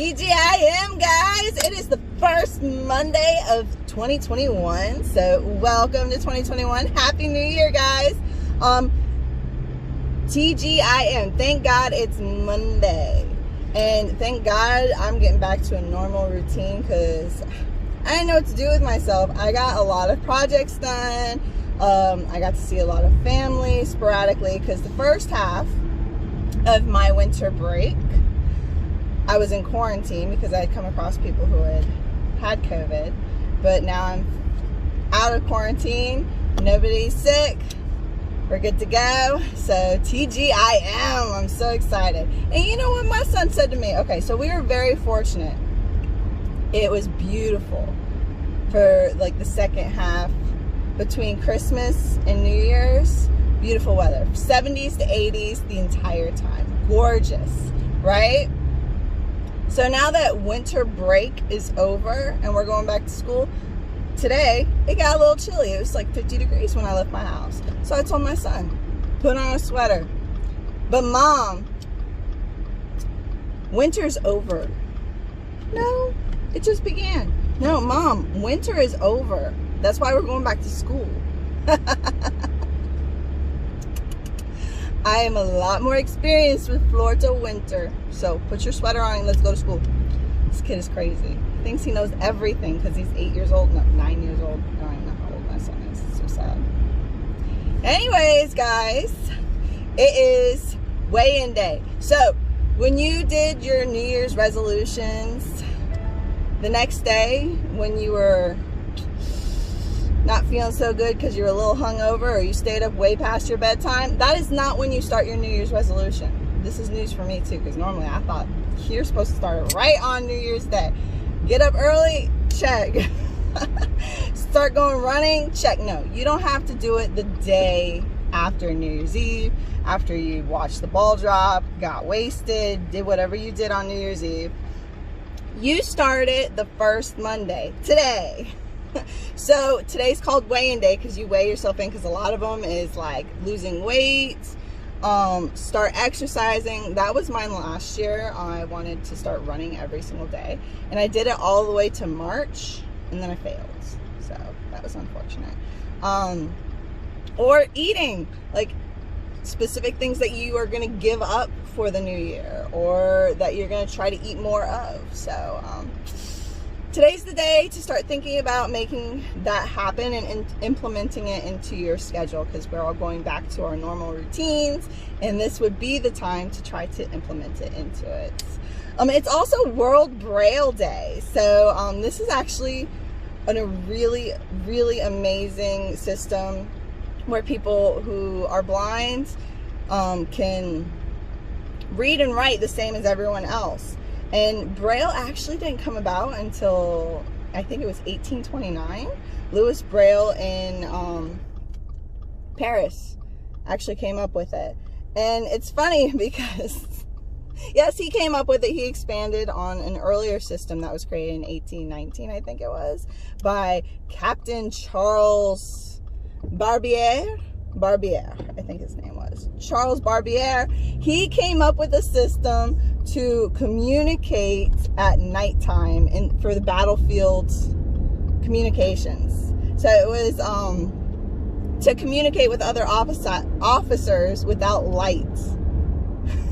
TGIM, guys. It is the first Monday of 2021. So welcome to 2021. Happy New Year, guys. TGIM. Thank God it's Monday. And thank God I'm getting back to a normal routine because I didn't know what to do with myself. I got a lot of projects done. I got to see a lot of family sporadically because the first half of my winter break, I was in quarantine because I had come across people who had COVID. But now I'm out of quarantine. Nobody's sick. We're good to go. So TGIM, I'm so excited. And you know what my son said to me? Okay, so we were very fortunate. It was beautiful for like the second half between Christmas and New Year's. Beautiful weather. 70s to 80s the entire time. Gorgeous, right? So now that winter break is over and we're going back to school, today it got a little chilly. It was like 50 degrees when I left my house. So I told my son, put on a sweater. But Mom, winter's over. No, it just began. No, Mom, winter is over. That's why we're going back to school. I am a lot more experienced with Florida winter. So put your sweater on and let's go to school. This kid is crazy. He thinks he knows everything because he's 8 years old. No, 9 years old. I don't even know how old my son is. It's so sad. Anyways, guys, it is weigh-in day. So when you did your New Year's resolutions, the next day when you were not feeling so good because you were a little hungover or you stayed up way past your bedtime, that is not when you start your New Year's resolution. This is news for me too, because normally I thought you're supposed to start right on New Year's Day. Get up early, check. Start going running, check. No, you don't have to do it the day after New Year's Eve, after you watched the ball drop, got wasted, did whatever you did on New Year's Eve. You started the first Monday, today. So today's called weigh-in day because you weigh yourself in, because a lot of them is like losing weight, start exercising. That was mine last year. I wanted to start running every single day, and I did it all the way to March, and then I failed. So that was unfortunate. Or eating, like specific things that you are going to give up for the new year, or that you're going to try to eat more of. So today's the day to start thinking about making that happen and implementing it into your schedule, because we're all going back to our normal routines, and this would be the time to try to implement it into it. It's also World Braille Day. So this is actually a really, really amazing system where people who are blind can read and write the same as everyone else. And Braille actually didn't come about until, I think it was 1829. Louis Braille in Paris actually came up with it. And it's funny because, yes, he came up with it. He expanded on an earlier system that was created in 1819, I think it was, by Captain Charles Barbier, I think his name was. Charles Barbier. He came up with a system to communicate at nighttime for the battlefield communications. So it was to communicate with other officers without lights.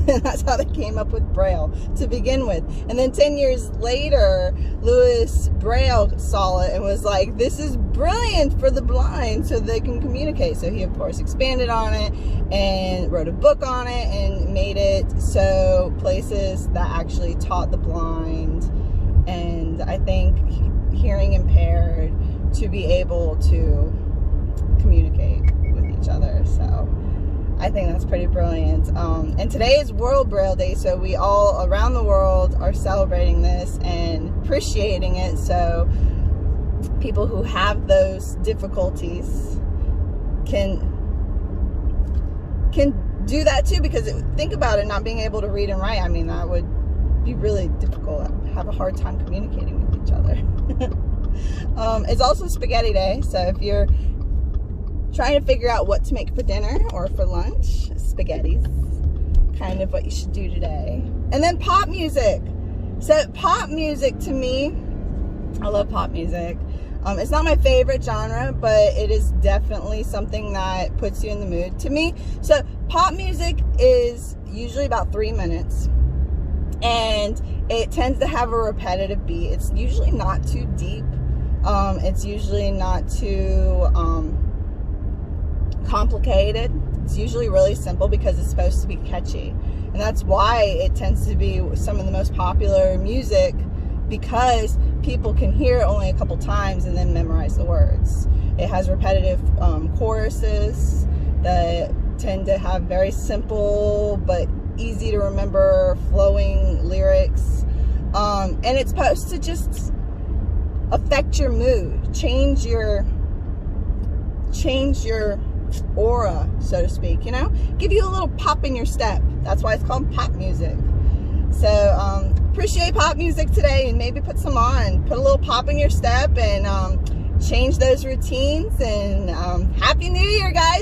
And that's how they came up with Braille to begin with. And then 10 years later, Louis Braille saw it and was like, this is brilliant for the blind so they can communicate. So he, of course, expanded on it and wrote a book on it and made it so places that actually taught the blind and I think hearing impaired to be able to communicate with each other. So I think that's pretty brilliant. And today is World Braille Day, so we all around the world are celebrating this and appreciating it, so people who have those difficulties can do that too, because think about it, not being able to read and write, I mean, that would be really difficult. Have a hard time communicating with each other. It's also Spaghetti Day, so if you're trying to figure out what to make for dinner or for lunch, spaghetti's kind of what you should do today. And then pop music. So pop music to me, I love pop music. It's not my favorite genre, but it is definitely something that puts you in the mood to me. So pop music is usually about 3 minutes, and it tends to have a repetitive beat. It's usually not too deep. It's usually not too complicated. It's usually really simple because it's supposed to be catchy. And that's why it tends to be some of the most popular music, because people can hear it only a couple times and then memorize the words. It has repetitive choruses that tend to have very simple but easy to remember flowing lyrics. And it's supposed to just affect your mood, change your aura, so to speak, you know, give you a little pop in your step. That's why it's called pop music. So appreciate pop music today, and maybe put some on, put a little pop in your step, and change those routines. And Happy New Year, guys.